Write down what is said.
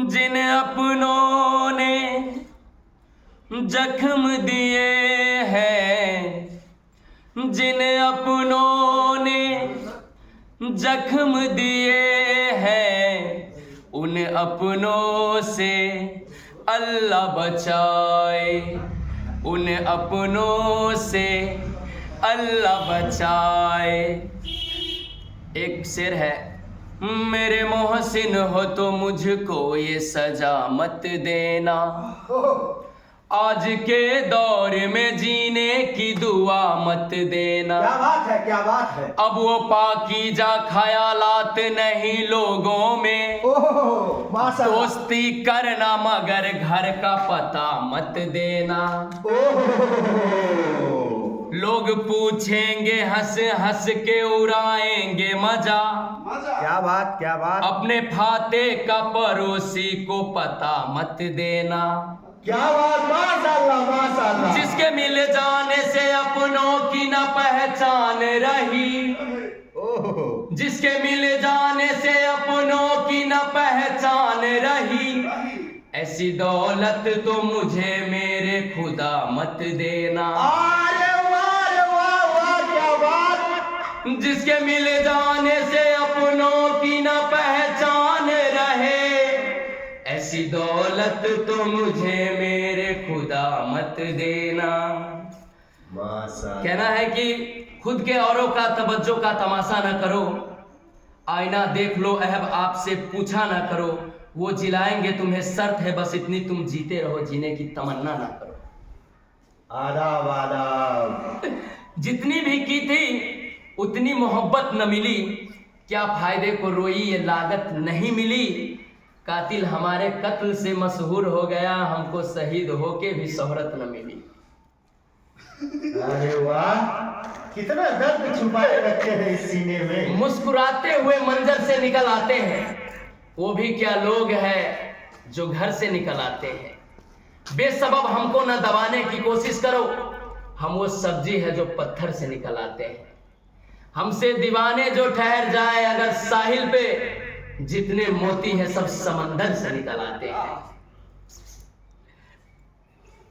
जिन अपनों ने जख्म दिए हैं, जिन अपनों ने जख्म दिए हैं, उन अपनों से अल्लाह बचाए, उन अपनों से अल्लाह बचाए। एक शेर है, मेरे मोहसिन हो तो मुझको ये सजा मत देना, आज के दौर में जीने की दुआ मत देना। क्या बात है, क्या बात है। अब वो पाकीज़ा ख़यालात नहीं लोगों में, माशाअल्लाह। दोस्ती करना मगर घर का पता मत देना। लोग पूछेंगे हंस हंस के उड़ाएंगे मजा, क्या बात, क्या बात। अपने फाते का पड़ोसी को पता मत देना। क्या बात, माशाअल्लाह माशाअल्लाह। जिसके मिल जाने से अपनों की न पहचान रही, जिसके मिल जाने से अपनों की न पहचान रही, ऐसी दौलत तो मुझे मेरे खुदा मत देना। अरे वाह वाह वाह, क्या बात। जिसके मिल जाने से अपनों की न पहचान रहे, ऐसी दौलत तो मुझे मेरे खुदा मत देना। कहना है कि खुद के औरों का तवज्जो का तमाशा न करो, आईना देख लो अहब आपसे पूछा न करो, वो जिलाएंगे तुम्हें शर्त है बस इतनी तुम जीते रहो, जीने की तमन्ना ना करो। आदाब आदाब। जितनी भी की थी उतनी मोहब्बत न मिली, क्या फायदे को रोई ये लागत नहीं मिली, कातिल हमारे कत्ल से मशहूर हो गया, हमको शहीद होके भी शोहरत न मिली। अरे वाह, कितना दर्द छुपाए रखे हैं इस सीने में। मुस्कुराते हुए मंजर से निकल आते हैं, वो भी क्या लोग हैं जो घर से निकल आते हैं। बेसबब हमको न दबाने की कोशिश करो, हम वो सब्जी है जो पत्थर से निकल आते हैं। हमसे दीवाने जो ठहर जाए अगर साहिल पे, जितने मोती हैं सब समंदर से निकल आते हैं।